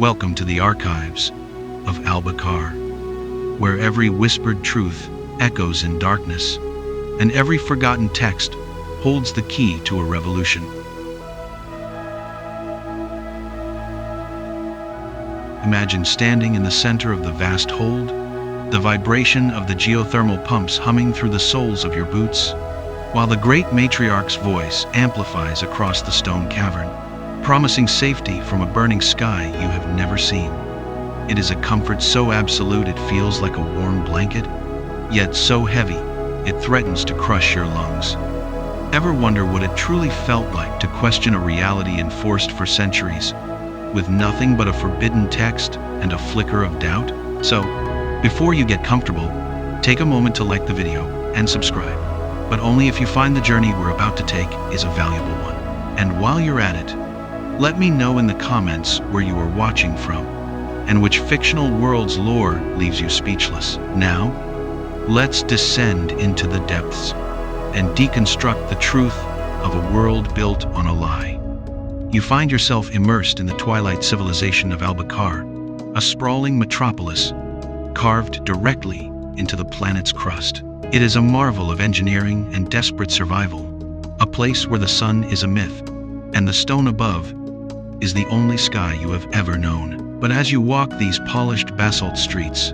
Welcome to the archives of Alba-Kar, where every whispered truth echoes in darkness, and every forgotten text holds the key to a revolution. Imagine standing in the center of the vast hold, the vibration of the geothermal pumps humming through the soles of your boots, while the great matriarch's voice amplifies across the stone cavern, promising safety from a burning sky you have never seen. It is a comfort so absolute it feels like a warm blanket, yet so heavy it threatens to crush your lungs. Ever wonder what it truly felt like to question a reality enforced for centuries, with nothing but a forbidden text and a flicker of doubt? So, before you get comfortable, take a moment to like the video and subscribe, but only if you find the journey we're about to take is a valuable one. And while you're at it, let me know in the comments where you are watching from, and which fictional world's lore leaves you speechless. Now, let's descend into the depths and deconstruct the truth of a world built on a lie. You find yourself immersed in the twilight civilization of Alba-Kar, a sprawling metropolis carved directly into the planet's crust. It is a marvel of engineering and desperate survival, a place where the sun is a myth, and the stone above is the only sky you have ever known. But as you walk these polished basalt streets,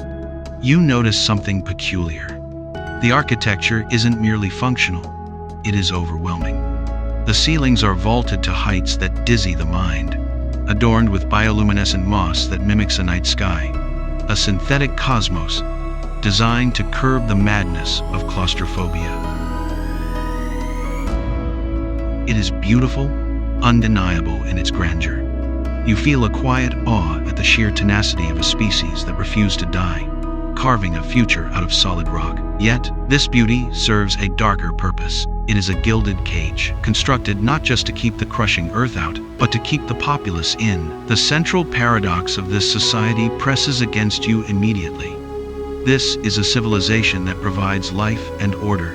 you notice something peculiar. The architecture isn't merely functional, it is overwhelming. The ceilings are vaulted to heights that dizzy the mind, adorned with bioluminescent moss that mimics a night sky, a synthetic cosmos designed to curb the madness of claustrophobia. It is beautiful, undeniable in its grandeur. You feel a quiet awe at the sheer tenacity of a species that refused to die, carving a future out of solid rock. Yet, this beauty serves a darker purpose. It is a gilded cage, constructed not just to keep the crushing earth out, but to keep the populace in. The central paradox of this society presses against you immediately. This is a civilization that provides life and order,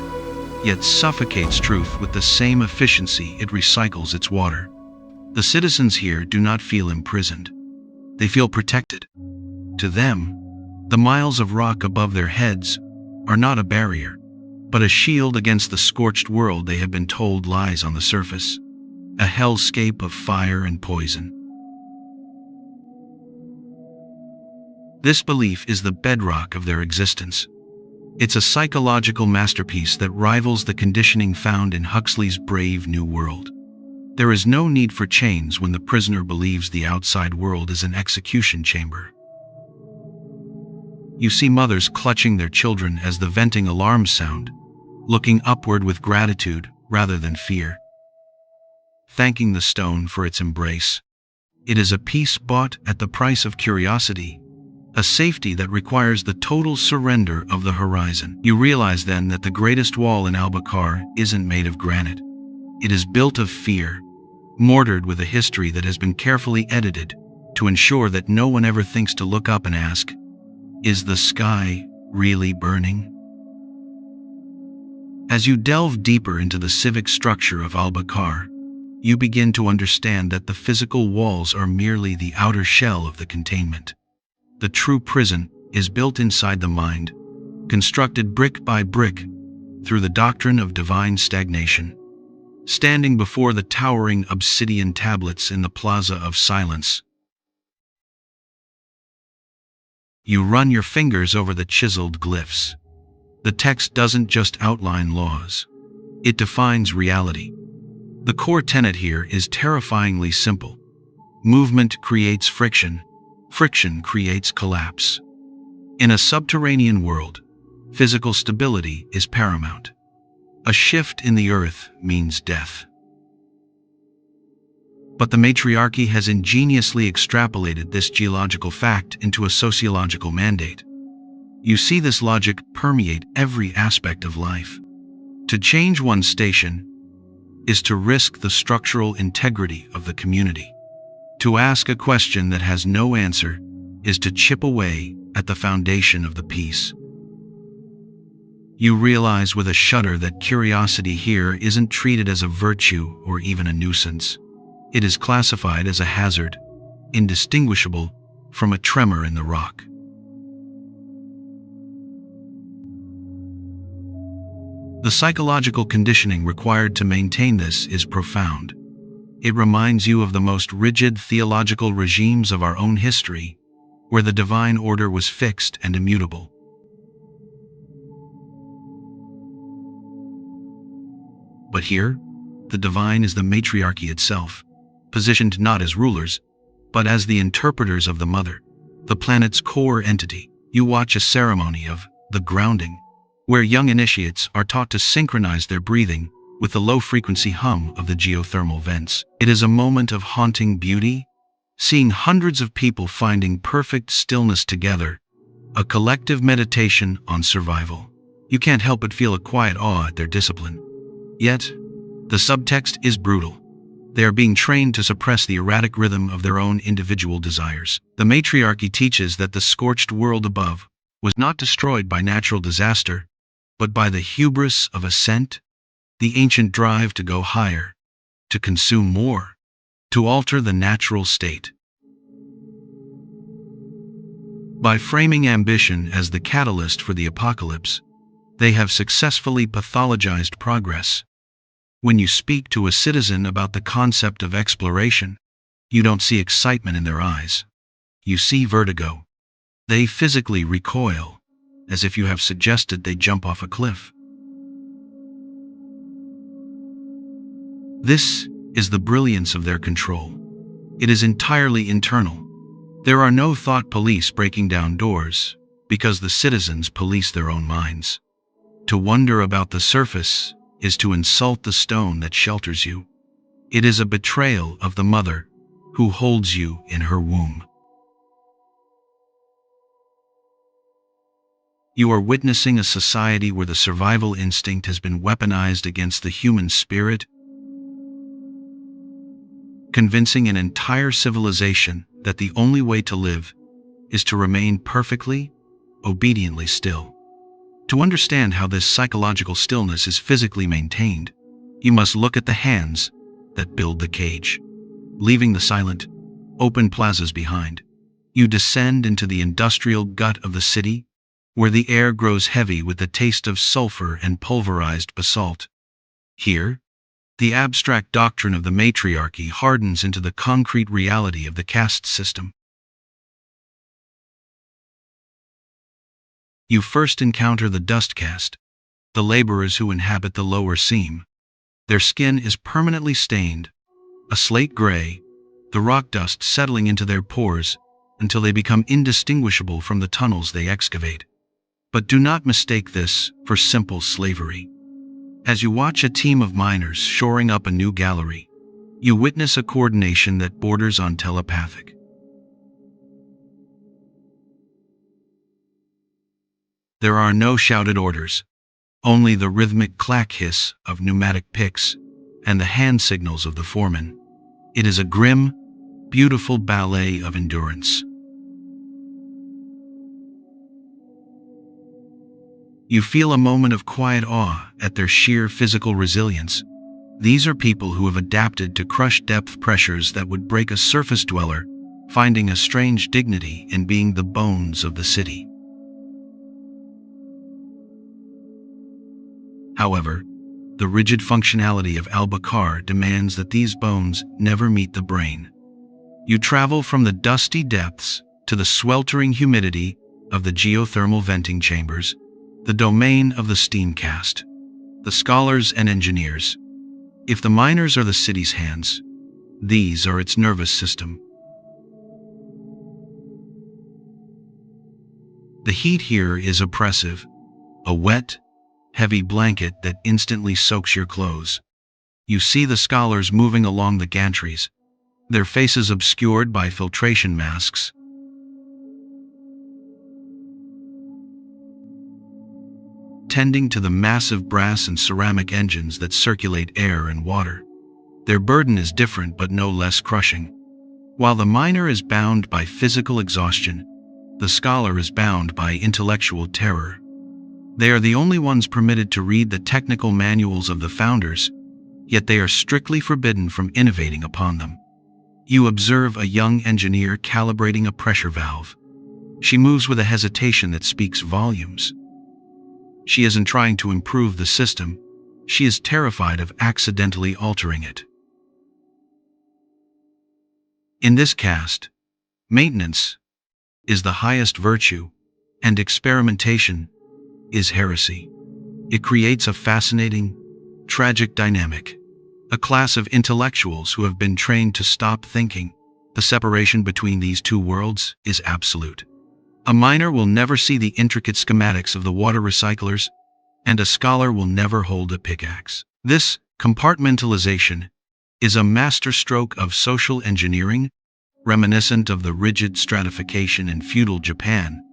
yet suffocates truth with the same efficiency it recycles its water. The citizens here do not feel imprisoned. They feel protected. To them, the miles of rock above their heads are not a barrier, but a shield against the scorched world they have been told lies on the surface, a hellscape of fire and poison. This belief is the bedrock of their existence. It's a psychological masterpiece that rivals the conditioning found in Huxley's Brave New World. There is no need for chains when the prisoner believes the outside world is an execution chamber. You see mothers clutching their children as the venting alarms sound, looking upward with gratitude rather than fear, thanking the stone for its embrace. It is a peace bought at the price of curiosity, a safety that requires the total surrender of the horizon. You realize then that the greatest wall in Alba-Kar isn't made of granite. It is built of fear, mortared with a history that has been carefully edited to ensure that no one ever thinks to look up and ask, "Is the sky really burning?" As you delve deeper into the civic structure of Alba-Kar, you begin to understand that the physical walls are merely the outer shell of the containment. The true prison is built inside the mind, constructed brick by brick through the doctrine of divine stagnation. Standing before the towering obsidian tablets in the Plaza of Silence, you run your fingers over the chiseled glyphs. The text doesn't just outline laws, it defines reality. The core tenet here is terrifyingly simple. Movement creates friction, friction creates collapse. In a subterranean world, physical stability is paramount. A shift in the earth means death. But the matriarchy has ingeniously extrapolated this geological fact into a sociological mandate. You see this logic permeate every aspect of life. To change one's station is to risk the structural integrity of the community. To ask a question that has no answer is to chip away at the foundation of the peace. You realize with a shudder that curiosity here isn't treated as a virtue or even a nuisance. It is classified as a hazard, indistinguishable from a tremor in the rock. The psychological conditioning required to maintain this is profound. It reminds you of the most rigid theological regimes of our own history, where the divine order was fixed and immutable. But here, the divine is the matriarchy itself, positioned not as rulers, but as the interpreters of the mother, the planet's core entity. You watch a ceremony of the grounding, where young initiates are taught to synchronize their breathing with the low-frequency hum of the geothermal vents. It is a moment of haunting beauty, seeing hundreds of people finding perfect stillness together, a collective meditation on survival. You can't help but feel a quiet awe at their discipline. Yet, the subtext is brutal. They are being trained to suppress the erratic rhythm of their own individual desires. The matriarchy teaches that the scorched world above was not destroyed by natural disaster, but by the hubris of ascent, the ancient drive to go higher, to consume more, to alter the natural state. By framing ambition as the catalyst for the apocalypse, they have successfully pathologized progress. When you speak to a citizen about the concept of exploration, you don't see excitement in their eyes. You see vertigo. They physically recoil, as if you have suggested they jump off a cliff. This is the brilliance of their control. It is entirely internal. There are no thought police breaking down doors, because the citizens police their own minds. To wonder about the surface is to insult the stone that shelters you. It is a betrayal of the mother who holds you in her womb. You are witnessing a society where the survival instinct has been weaponized against the human spirit, convincing an entire civilization that the only way to live is to remain perfectly, obediently still. To understand how this psychological stillness is physically maintained, you must look at the hands that build the cage. Leaving the silent, open plazas behind, you descend into the industrial gut of the city, where the air grows heavy with the taste of sulfur and pulverized basalt. Here, the abstract doctrine of the matriarchy hardens into the concrete reality of the caste system. You first encounter the dust caste, the laborers who inhabit the lower seam. Their skin is permanently stained, a slate gray, the rock dust settling into their pores until they become indistinguishable from the tunnels they excavate. But do not mistake this for simple slavery. As you watch a team of miners shoring up a new gallery, you witness a coordination that borders on telepathic. There are no shouted orders, only the rhythmic clack-hiss of pneumatic picks and the hand signals of the foreman. It is a grim, beautiful ballet of endurance. You feel a moment of quiet awe at their sheer physical resilience. These are people who have adapted to crush depth pressures that would break a surface dweller, finding a strange dignity in being the bones of the city. However, the rigid functionality of Alba-Kar demands that these bones never meet the brain. You travel from the dusty depths to the sweltering humidity of the geothermal venting chambers, the domain of the steam caste, the scholars and engineers. If the miners are the city's hands, these are its nervous system. The heat here is oppressive, a wet, heavy blanket that instantly soaks your clothes. You see the scholars moving along the gantries, their faces obscured by filtration masks. Tending to the massive brass and ceramic engines that circulate air and water. Their burden is different but no less crushing. While the miner is bound by physical exhaustion, the scholar is bound by intellectual terror. They are the only ones permitted to read the technical manuals of the founders, yet they are strictly forbidden from innovating upon them. You observe a young engineer calibrating a pressure valve. She moves with a hesitation that speaks volumes. She isn't trying to improve the system. She is terrified of accidentally altering it. In this caste, maintenance is the highest virtue, and experimentation is heresy. It creates a fascinating, tragic dynamic. A class of intellectuals who have been trained to stop thinking. The separation between these two worlds is absolute. A miner will never see the intricate schematics of the water recyclers, and a scholar will never hold a pickaxe. This compartmentalization is a masterstroke of social engineering, reminiscent of the rigid stratification in feudal Japan,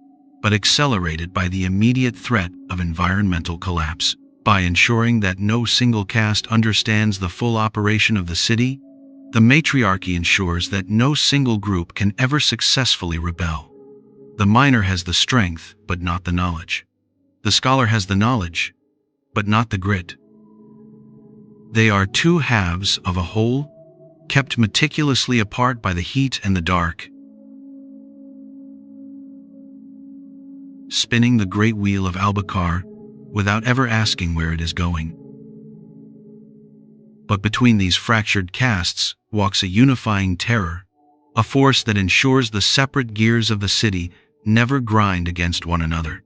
but accelerated by the immediate threat of environmental collapse. By ensuring that no single caste understands the full operation of the city, the matriarchy ensures that no single group can ever successfully rebel. The miner has the strength, but not the knowledge. The scholar has the knowledge, but not the grit. They are two halves of a whole, kept meticulously apart by the heat and the dark. Spinning the great wheel of Alba-Kar without ever asking where it is going. But between these fractured castes walks a unifying terror, a force that ensures the separate gears of the city never grind against one another.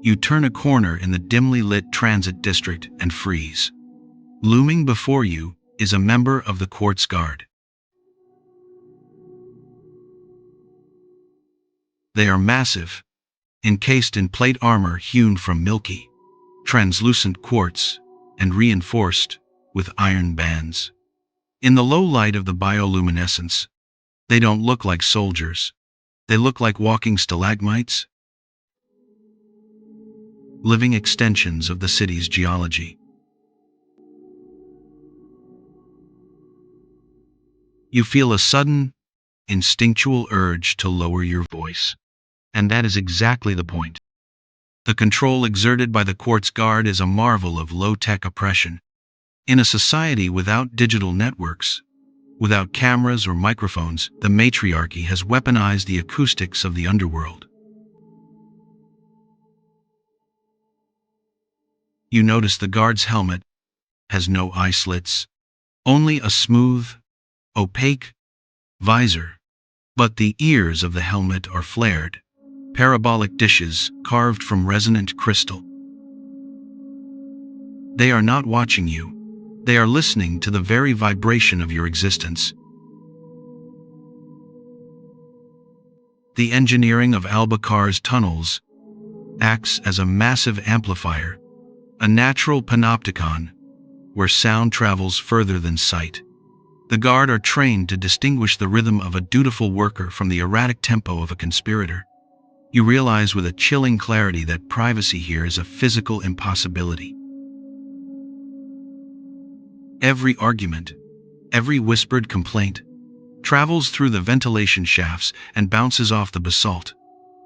You turn a corner in the dimly lit transit district and freeze. Looming before you is a member of the Quartz Guard. They are massive, encased in plate armor hewn from milky, translucent quartz, and reinforced with iron bands. In the low light of the bioluminescence, they don't look like soldiers. They look like walking stalagmites, living extensions of the city's geology. You feel a sudden, instinctual urge to lower your voice. And that is exactly the point. The control exerted by the Quartz Guard is a marvel of low-tech oppression. In a society without digital networks, without cameras or microphones, the matriarchy has weaponized the acoustics of the underworld. You notice the guard's helmet has no eye slits, only a smooth, opaque visor. But the ears of the helmet are flared, parabolic dishes carved from resonant crystal. They are not watching you. They are listening to the very vibration of your existence. The engineering of Alba-Kar's tunnels acts as a massive amplifier, a natural panopticon, where sound travels further than sight. The guard are trained to distinguish the rhythm of a dutiful worker from the erratic tempo of a conspirator. You realize with a chilling clarity that privacy here is a physical impossibility. Every argument, every whispered complaint, travels through the ventilation shafts and bounces off the basalt,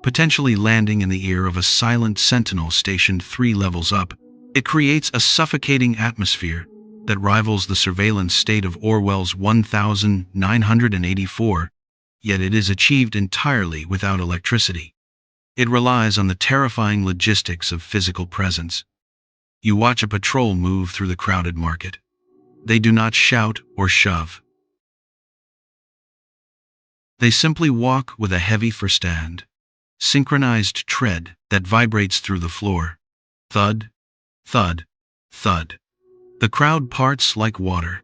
potentially landing in the ear of a silent sentinel stationed 3 levels up. It creates a suffocating atmosphere that rivals the surveillance state of Orwell's 1984, yet it is achieved entirely without electricity. It relies on the terrifying logistics of physical presence. You watch a patrol move through the crowded market. They do not shout or shove. They simply walk with a heavy verstand, synchronized tread that vibrates through the floor. Thud, thud, thud. The crowd parts like water.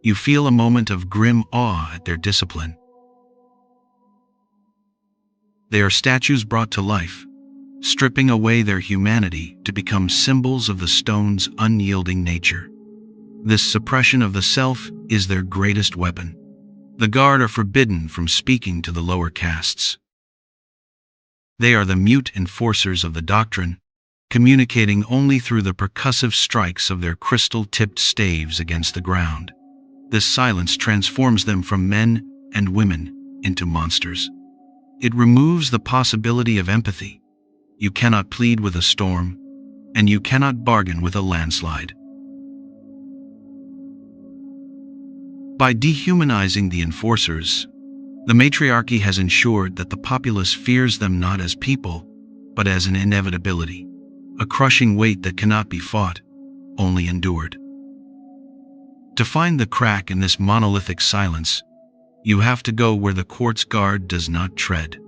You feel a moment of grim awe at their discipline. They are statues brought to life, stripping away their humanity to become symbols of the stone's unyielding nature. This suppression of the self is their greatest weapon. The guard are forbidden from speaking to the lower castes. They are the mute enforcers of the doctrine, communicating only through the percussive strikes of their crystal-tipped staves against the ground. This silence transforms them from men and women into monsters. It removes the possibility of empathy. You cannot plead with a storm, and you cannot bargain with a landslide. By dehumanizing the enforcers, the matriarchy has ensured that the populace fears them not as people, but as an inevitability, a crushing weight that cannot be fought, only endured. To find the crack in this monolithic silence, you have to go where the Quartz Guard does not tread.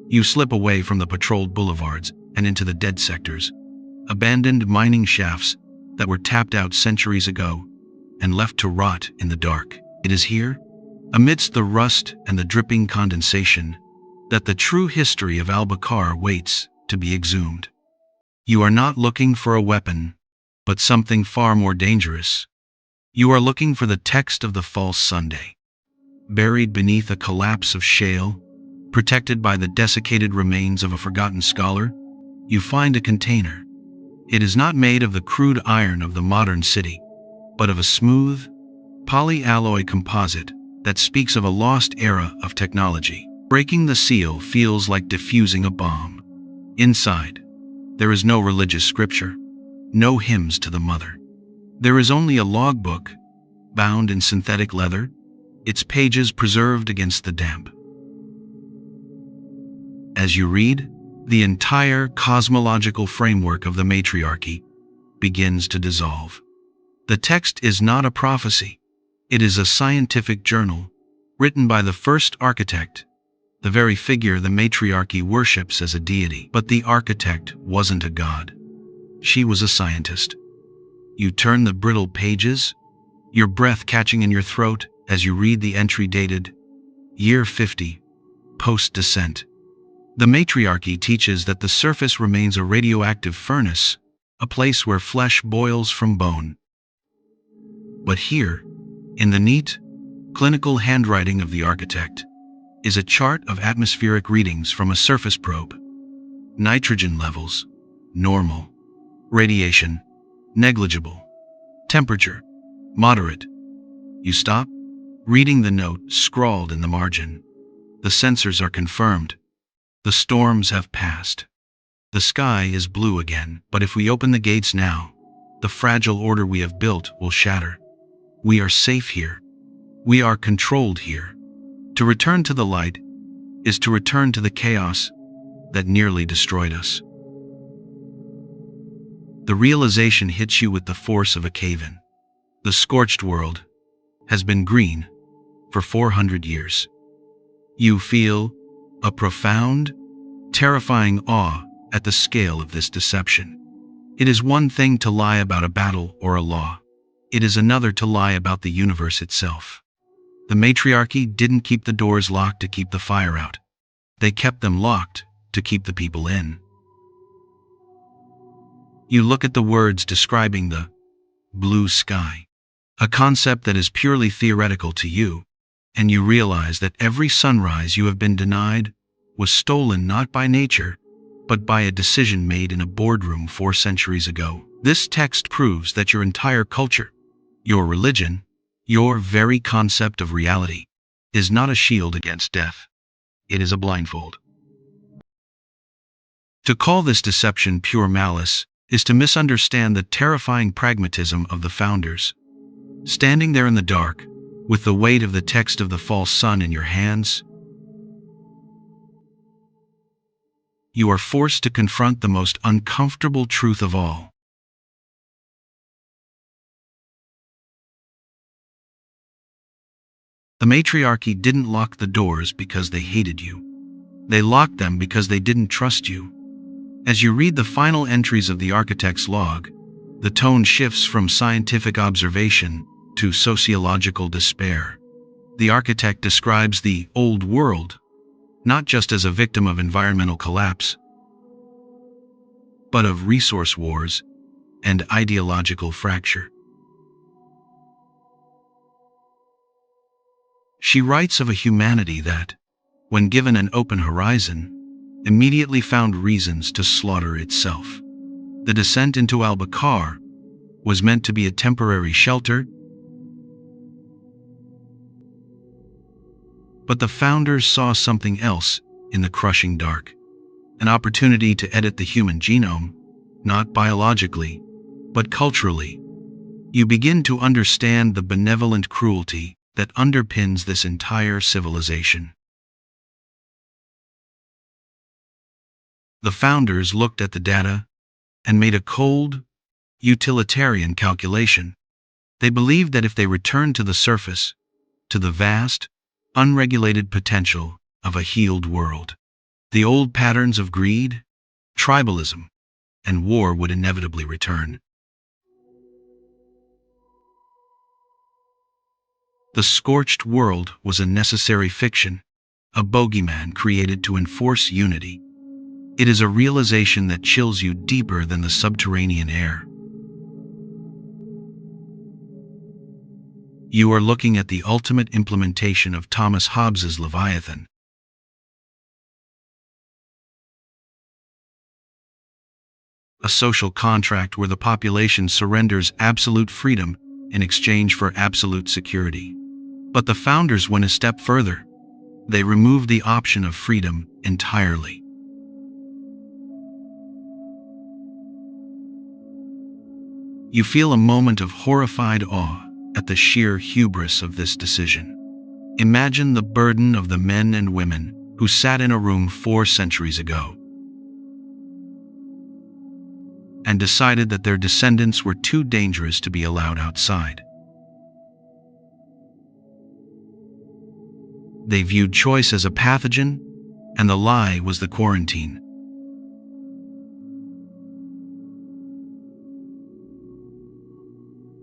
You slip away from the patrolled boulevards and into the dead sectors, abandoned mining shafts that were tapped out centuries ago and left to rot in the dark. It is here, amidst the rust and the dripping condensation, that the true history of Alba-Kar waits to be exhumed. You are not looking for a weapon, but something far more dangerous. You are looking for the text of the false Sunday. Buried beneath a collapse of shale, protected by the desiccated remains of a forgotten scholar, you find a container. It is not made of the crude iron of the modern city, but of a smooth, polyalloy composite that speaks of a lost era of technology. Breaking the seal feels like defusing a bomb. Inside, there is no religious scripture, no hymns to the mother. There is only a logbook, bound in synthetic leather, its pages preserved against the damp. As you read, the entire cosmological framework of the matriarchy begins to dissolve. The text is not a prophecy. It is a scientific journal, written by the first architect, the very figure the matriarchy worships as a deity. But the architect wasn't a god. She was a scientist. You turn the brittle pages, your breath catching in your throat as you read the entry dated Year 50, post-descent. The matriarchy teaches that the surface remains a radioactive furnace, a place where flesh boils from bone. But here, in the neat, clinical handwriting of the architect, is a chart of atmospheric readings from a surface probe. Nitrogen levels, normal. Radiation, negligible. Temperature, moderate. You stop, reading the note scrawled in the margin. The sensors are confirmed. The storms have passed. The sky is blue again, but if we open the gates now, the fragile order we have built will shatter. We are safe here. We are controlled here. To return to the light is to return to the chaos that nearly destroyed us. The realization hits you with the force of a cave-in. The scorched world has been green for 400 years. You feel a profound, terrifying awe at the scale of this deception. It is one thing to lie about a battle or a law. It is another to lie about the universe itself. The matriarchy didn't keep the doors locked to keep the fire out. They kept them locked to keep the people in. You look at the words describing the blue sky, a concept that is purely theoretical to you, and you realize that every sunrise you have been denied was stolen not by nature, but by a decision made in a boardroom 4 centuries ago. This text proves that your entire culture, your religion, your very concept of reality, is not a shield against death. It is a blindfold. To call this deception pure malice is to misunderstand the terrifying pragmatism of the founders. Standing there in the dark, with the weight of the text of the false sun in your hands, you are forced to confront the most uncomfortable truth of all. The matriarchy didn't lock the doors because they hated you. They locked them because they didn't trust you. As you read the final entries of the architect's log, the tone shifts from scientific observation to sociological despair. The architect describes the old world not just as a victim of environmental collapse, but of resource wars and ideological fracture. She writes of a humanity that, when given an open horizon, immediately found reasons to slaughter itself. The descent into Alba-Kar was meant to be a temporary shelter, but the founders saw something else in the crushing dark, an opportunity to edit the human genome, not biologically, but culturally. You begin to understand the benevolent cruelty that underpins this entire civilization. The founders looked at the data and made a cold, utilitarian calculation. They believed that if they returned to the surface, to the vast, unregulated potential of a healed world, the old patterns of greed, tribalism, and war would inevitably return. The scorched world was a necessary fiction, a bogeyman created to enforce unity. It is a realization that chills you deeper than the subterranean air. You are looking at the ultimate implementation of Thomas Hobbes's Leviathan. A social contract where the population surrenders absolute freedom in exchange for absolute security. But the founders went a step further. They removed the option of freedom entirely. You feel a moment of horrified awe at the sheer hubris of this decision. Imagine the burden of the men and women who sat in a room 4 centuries ago and decided that their descendants were too dangerous to be allowed outside. They viewed choice as a pathogen, and the lie was the quarantine.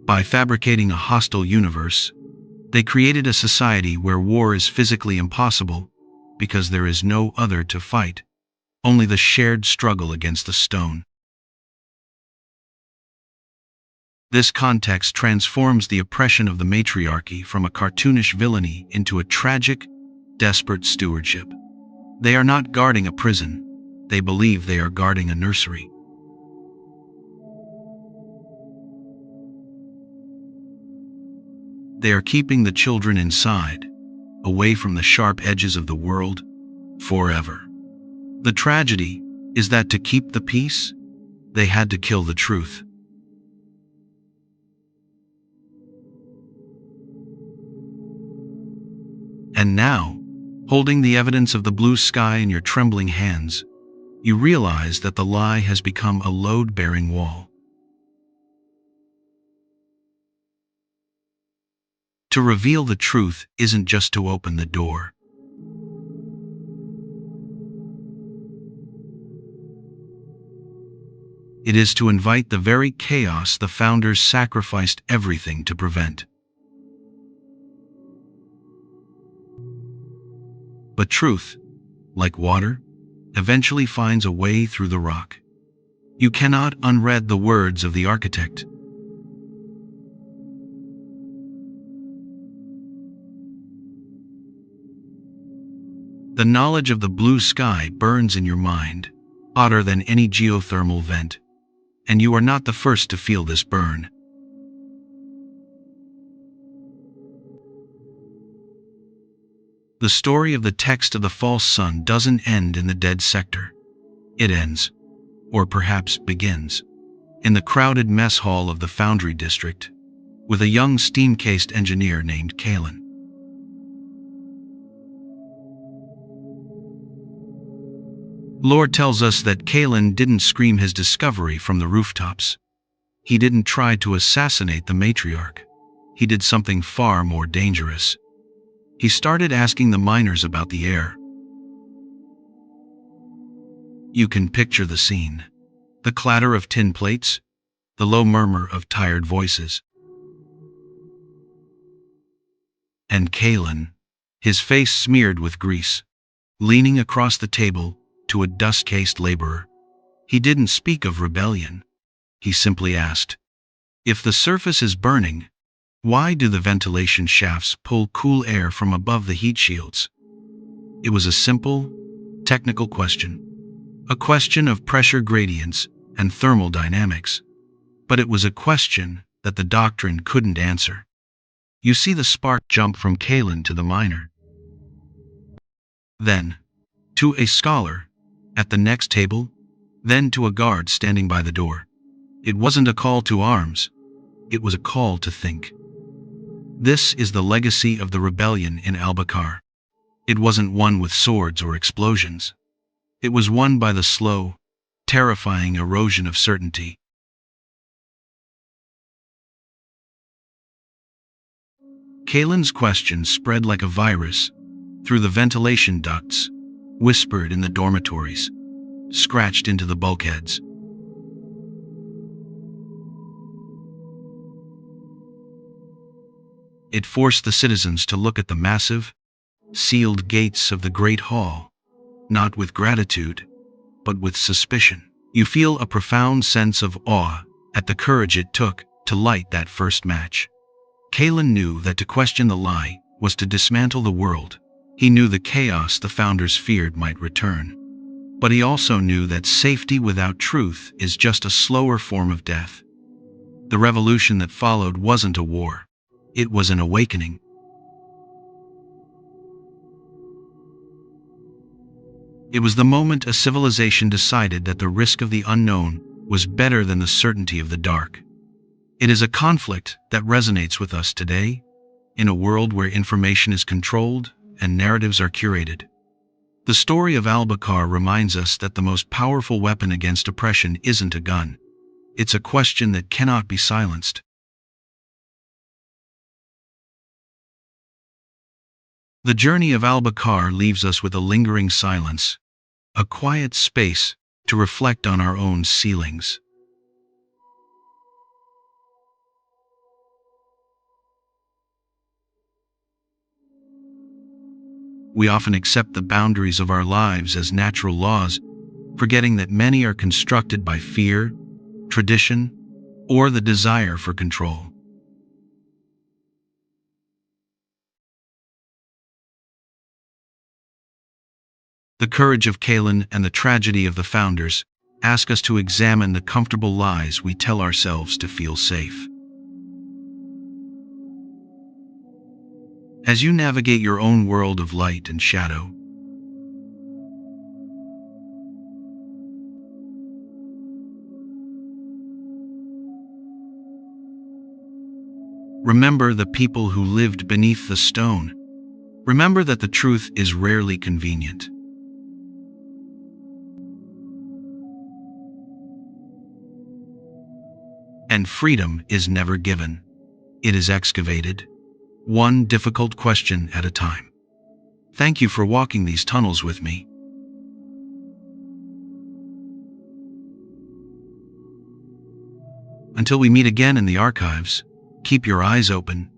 By fabricating a hostile universe, they created a society where war is physically impossible because there is no other to fight, only the shared struggle against the stone. This context transforms the oppression of the matriarchy from a cartoonish villainy into a tragic, desperate stewardship. They are not guarding a prison, they believe they are guarding a nursery. They are keeping the children inside, away from the sharp edges of the world, forever. The tragedy is that to keep the peace, they had to kill the truth. And now, holding the evidence of the blue sky in your trembling hands, you realize that the lie has become a load-bearing wall. To reveal the truth isn't just to open the door. It is to invite the very chaos the founders sacrificed everything to prevent. But truth, like water, eventually finds a way through the rock. You cannot unread the words of the architect. The knowledge of the blue sky burns in your mind, hotter than any geothermal vent, and you are not the first to feel this burn. The story of the text of the false sun doesn't end in the dead sector. It ends, or perhaps begins, in the crowded mess hall of the foundry district, with a young steam-cased engineer named Kalen. Lore tells us that Kalen didn't scream his discovery from the rooftops. He didn't try to assassinate the matriarch. He did something far more dangerous. He started asking the miners about the air. You can picture the scene. The clatter of tin plates, the low murmur of tired voices. And Kalen, his face smeared with grease, leaning across the table to a dust-cased laborer. He didn't speak of rebellion. He simply asked, "If the surface is burning, why do the ventilation shafts pull cool air from above the heat shields?" It was a simple, technical question. A question of pressure gradients and thermal dynamics. But it was a question that the doctrine couldn't answer. You see the spark jump from Kalen to the miner. Then, to a scholar at the next table, then to a guard standing by the door. It wasn't a call to arms, it was a call to think. This is the legacy of the rebellion in Alba-Kar. It wasn't won with swords or explosions. It was won by the slow, terrifying erosion of certainty. Kalen's questions spread like a virus, through the ventilation ducts, whispered in the dormitories, scratched into the bulkheads. It forced the citizens to look at the massive, sealed gates of the Great Hall, not with gratitude, but with suspicion. You feel a profound sense of awe at the courage it took to light that first match. Kalen knew that to question the lie was to dismantle the world. He knew the chaos the founders feared might return. But he also knew that safety without truth is just a slower form of death. The revolution that followed wasn't a war. It was an awakening. It was the moment a civilization decided that the risk of the unknown was better than the certainty of the dark. It is a conflict that resonates with us today, in a world where information is controlled and narratives are curated. The story of Alba-Kar reminds us that the most powerful weapon against oppression isn't a gun. It's a question that cannot be silenced. The journey of Alba-Kar leaves us with a lingering silence, a quiet space to reflect on our own ceilings. We often accept the boundaries of our lives as natural laws, forgetting that many are constructed by fear, tradition, or the desire for control. The courage of Kalen and the tragedy of the founders ask us to examine the comfortable lies we tell ourselves to feel safe. As you navigate your own world of light and shadow, remember the people who lived beneath the stone. Remember that the truth is rarely convenient. And freedom is never given. It is excavated, one difficult question at a time. Thank you for walking these tunnels with me. Until we meet again in the archives, keep your eyes open.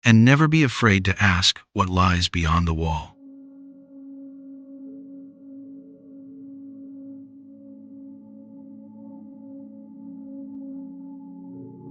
And never be afraid to ask what lies beyond the wall.